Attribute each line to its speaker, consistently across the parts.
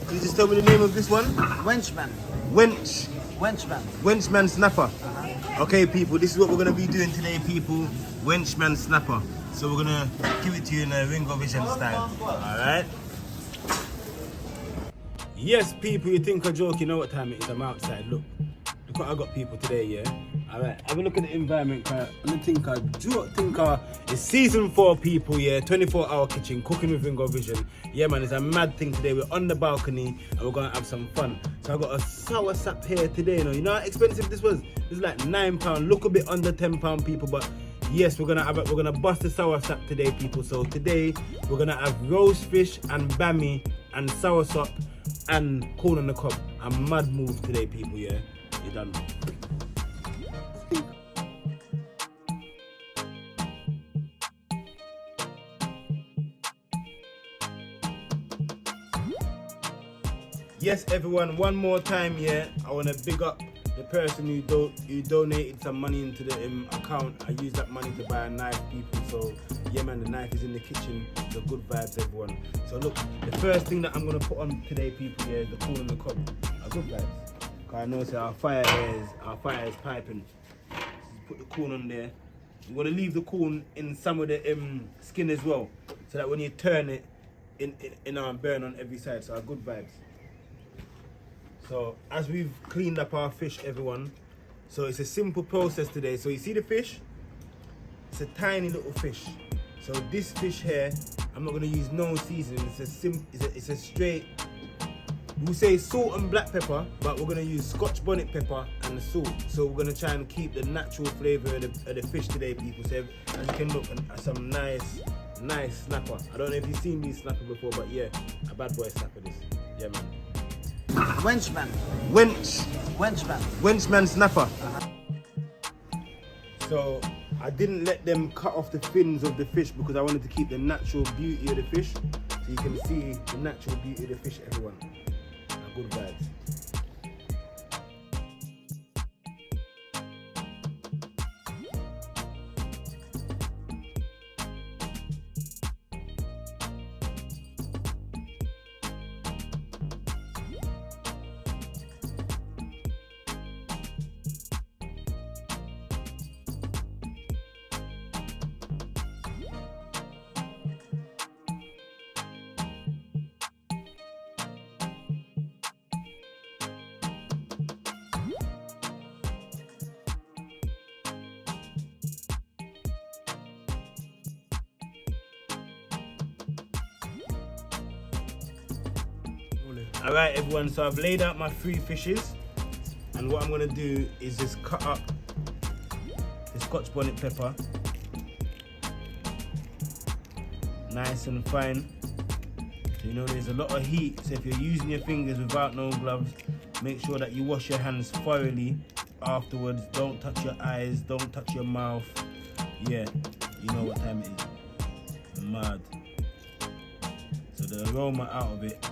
Speaker 1: Can you just tell me the name of this one?
Speaker 2: Wenchman.
Speaker 1: Wenchman
Speaker 2: Wenchman.
Speaker 1: snapper. Okay, people, this is what we're gonna be doing today, people. Wenchman snapper. So we're gonna give it to you in a Ringo Vision style. Alright? Yes, people, you think I joke, you know what time it is. I'm outside. Look what I got, people, today, yeah? Alright, have a look at the environment. I think it's season 4, people, yeah? 24-hour kitchen, cooking with Ringo Vision. Yeah, man, it's a mad thing today. We're on the balcony and we're gonna have some fun. So I got a sour sap here today, you know how expensive this was? It's like £9, look a bit under £10, people, but yes, we're gonna bust the sour sap today, people. So today we're gonna have roast fish and bammy and sour sop and corn on the cob. I'm mad move today, people, yeah? You done. Yes, everyone, one more time, yeah, I want to big up the person who donated some money into the account. I used that money to buy a knife, people. So yeah, man, the knife is in the kitchen. So good vibes, everyone. So look, the first thing that I'm going to put on today, people, yeah, is the corn on the cob. Good vibes. Because I know so our fire is piping. So put the corn on there. You want to leave the corn in some of the skin as well, so that when you turn it, burn on every side. So good vibes. So as we've cleaned up our fish, everyone, so it's a simple process today. So you see the fish? It's a tiny little fish. So this fish here, I'm not going to use no seasoning. It's a straight, we'll say salt and black pepper, but we're going to use Scotch bonnet pepper and the salt. So we're going to try and keep the natural flavour of the fish today, people. So as you can look at some nice snapper. I don't know if you've seen these snapper before, but yeah, a bad boy snapper this. Yeah, man.
Speaker 2: Wenchman.
Speaker 1: Wenchman snapper. So I didn't let them cut off the fins of the fish because I wanted to keep the natural beauty of the fish. So you can see the natural beauty of the fish, everyone. Good vibes. Alright, everyone, so I've laid out my 3 fishes, and what I'm going to do is just cut up the Scotch bonnet pepper nice and fine. So you know there's a lot of heat, so if you're using your fingers without no gloves, make sure that you wash your hands thoroughly afterwards. Don't touch your eyes, don't touch your mouth. Yeah, you know what time it is. Mad. So the aroma out of it,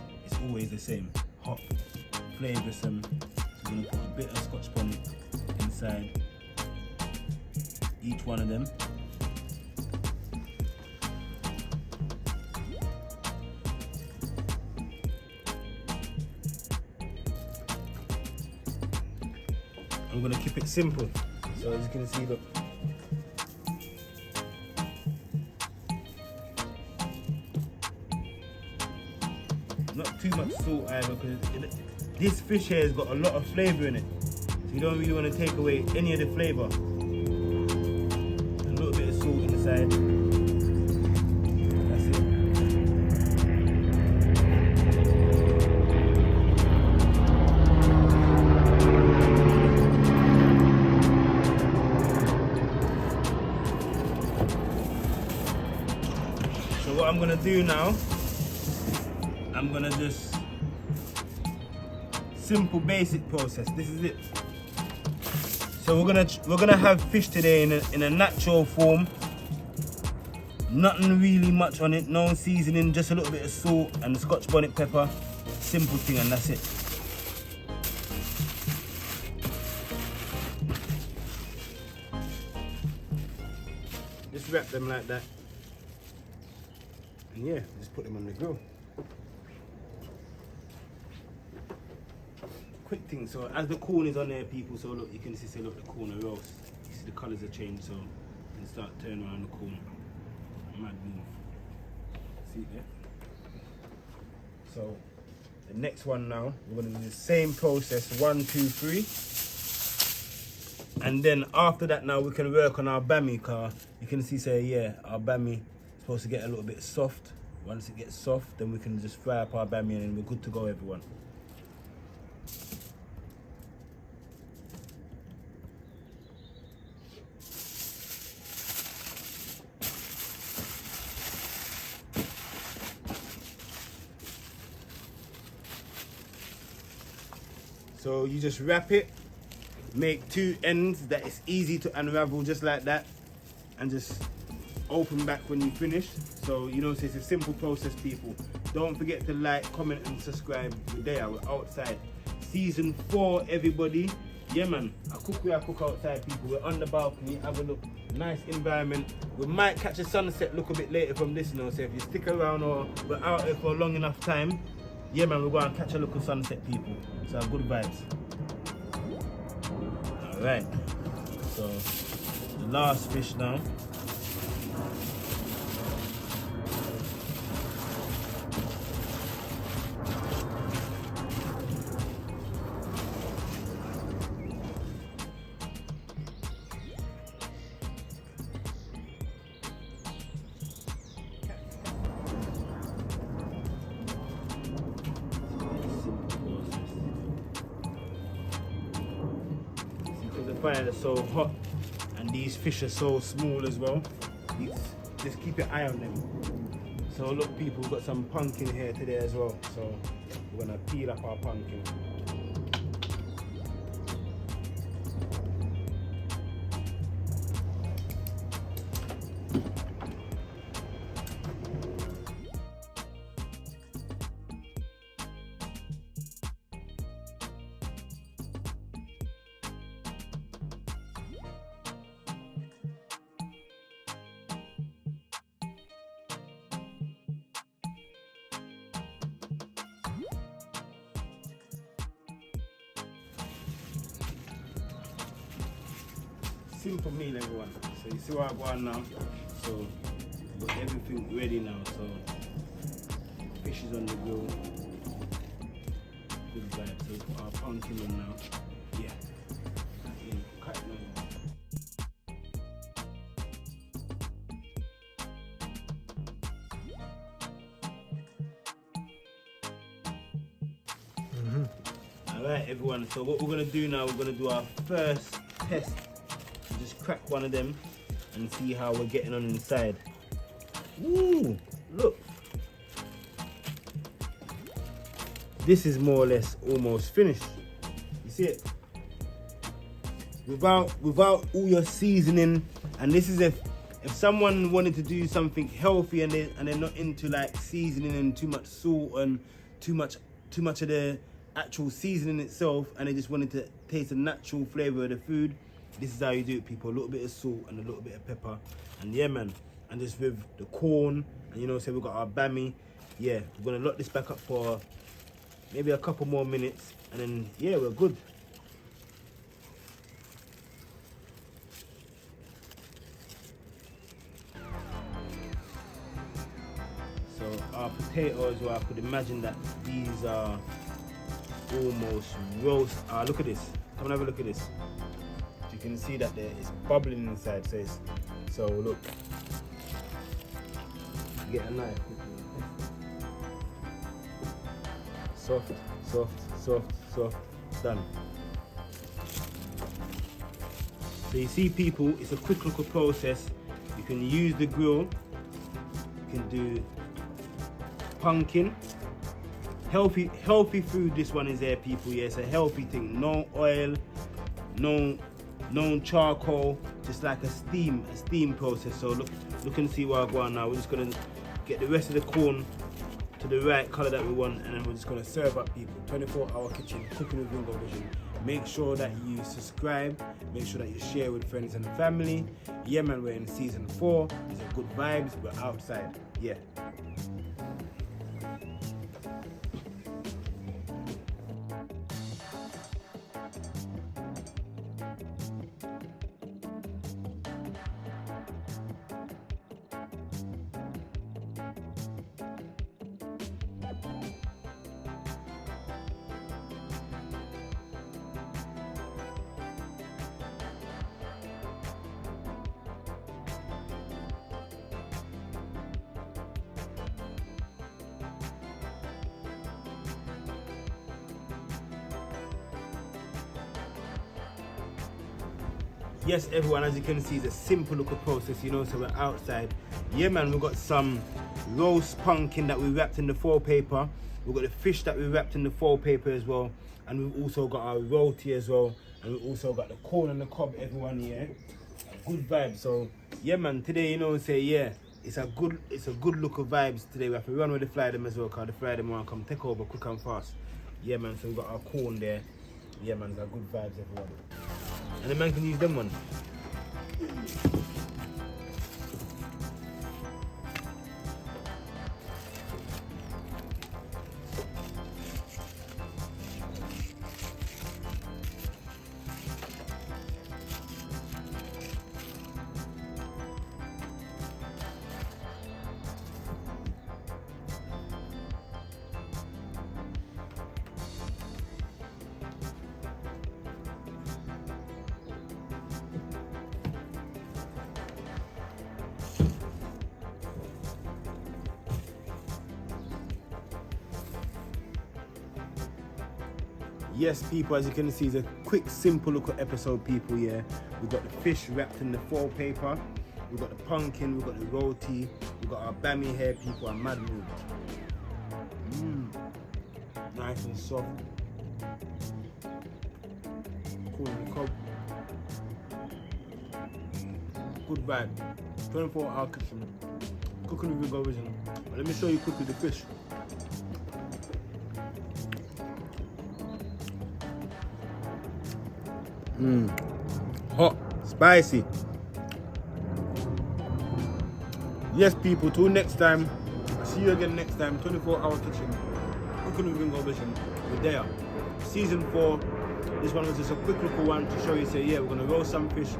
Speaker 1: always the same, hot, flavoursome. So we're going to put a bit of Scotch bonnet inside each one of them. I'm going to keep it simple. So as you can see, look. Not too much salt either, because this fish here has got a lot of flavour in it. So you don't really want to take away any of the flavour. A little bit of salt inside. That's it. So what I'm going to do now, I'm gonna just simple basic process. This is it. So we're gonna have fish today in a natural form. Nothing really much on it, no seasoning, just a little bit of salt and Scotch bonnet pepper. Simple thing, and that's it. Just wrap them like that. And yeah, just put them on the grill. quick thing. So as the corn is on there, people, so look, you can see, look, the corn are roast. You see the colours have changed, so you can start turning around the corn. Mad move. See it there? So the next one now, we're gonna do the same process, 1, 2, 3. And then after that now we can work on our bammy, car. You can see, say, yeah, our bammy is supposed to get a little bit soft. Once it gets soft, then we can just fry up our bammy and then we're good to go, everyone. So you just wrap it, make 2 ends that it's easy to unravel just like that, and just open back when you finish. So you know, so it's a simple process, people. Don't forget to like, comment and subscribe. We're there, we're outside. Season 4, everybody. Yeah man, I cook outside, people. We're on the balcony, have a look. Nice environment. We might catch a sunset look a bit later from this, you know, so if you stick around or we're out here for a long enough time, yeah man, we're going to catch a look of sunset, people. So good vibes. Alright, so the last fish now. Fire is so hot and these fish are so small as well. Just keep your eye on them. So look, people, we've got some pumpkin here today as well. So we're gonna peel up our pumpkin. Simple meal, everyone. So you see what I'm going now. So we've got everything ready now. So fish is on the grill. Good vibe. So we put our pumpkin on now. Yeah. Cut it now. Alright everyone, so what we're gonna do now, we're gonna do our first test. Just crack one of them and see how we're getting on inside. Ooh, look. This is more or less almost finished. You see it? Without all your seasoning, and this is if someone wanted to do something healthy and they're not into like seasoning and too much salt and too much of the actual seasoning itself, and they just wanted to taste the natural flavor of the food. This is how you do it, people. A little bit of salt and a little bit of pepper, and yeah man, and just with the corn, and you know, so we've got our bammy. Yeah, we're gonna lock this back up for maybe a couple more minutes, and then yeah, we're good. So our potatoes, well, I could imagine that these are almost roast. Look at this. Come and have a look at this. You can see that there is bubbling inside. So look. Get a knife. Soft, soft, soft, soft. Done. So you see, people, it's a quick little process. You can use the grill. You can do pumpkin. Healthy food. This one is there, people. Yeah, it's a healthy thing. No oil, no charcoal, just like a steam process. So look and see where I go on now. We're just gonna get the rest of the corn to the right color that we want, and then we're just gonna serve up, people. 24-hour kitchen, cooking with Ringo Vision. Make sure that you subscribe, make sure that you share with friends and family. Yeah man, we're in season 4. These are good vibes, we're outside. Yeah. Yes, everyone, as you can see, it's a simple little process, you know, so we're outside. Yeah, man, we've got some roast pumpkin that we wrapped in the foil paper. We've got the fish that we wrapped in the foil paper as well. And we've also got our roti as well. And we've also got the corn and the cob, everyone, yeah. A good vibe. So, yeah, man, today, you know, say, yeah, it's a good look of vibes today. We have to run with the fly them as well, because the fly them want to come take over quick and fast. Yeah, man, so we've got our corn there. Yeah, man, it's a good vibes, everyone. And the man can use them one. Yes, people, as you can see, it's a quick, simple little episode, people, yeah. We've got the fish wrapped in the foil paper. We've got the pumpkin, we've got the roti, we've got our bammy here, people, and mad mood. Nice and soft. Cool in the cob. Good vibe. 24-hour kitchen. Cooking with Ringo Vision. But let me show you quickly the fish. Hot, spicy. Yes, people, till next time. I'll see you again next time. 24-hour kitchen. Cooking with Ringo Vision. We're there. Season 4. This one was just a quick little one to show you, say, yeah, we're going to roast some fish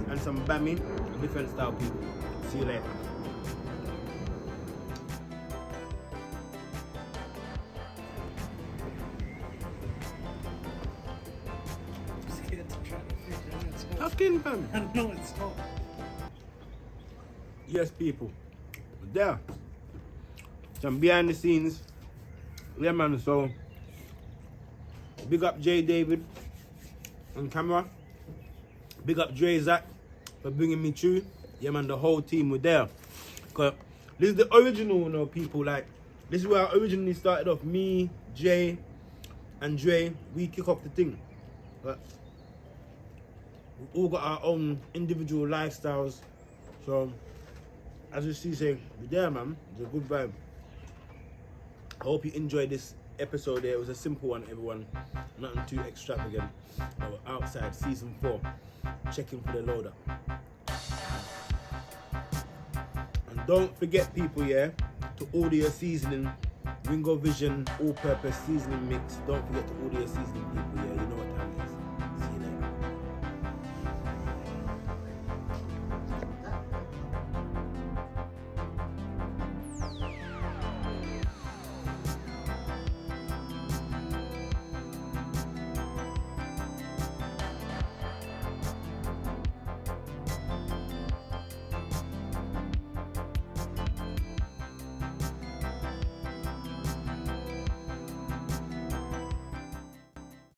Speaker 1: and some bammy. Different style, people. See you later. Skin, fam.
Speaker 2: I know it's hot.
Speaker 1: Yes, people. There. Some behind the scenes. Yeah, man. So, big up J David on camera. Big up Dre Zach for bringing me through. Yeah, man. The whole team were there. Cause this is the original, you know, people. Like, this is where I originally started off. Me, Jay, and Dre. We kick off the thing. But we all got our own individual lifestyles. So, as you see, say, yeah, man, it's a good vibe. I hope you enjoyed this episode there. It was a simple one, everyone. Nothing too extravagant. But we're outside, season 4, checking for the loader. And don't forget, people, yeah, to order your seasoning. Ringo Vision all-purpose seasoning mix. Don't forget to order your seasoning, people, yeah. You know what time it is.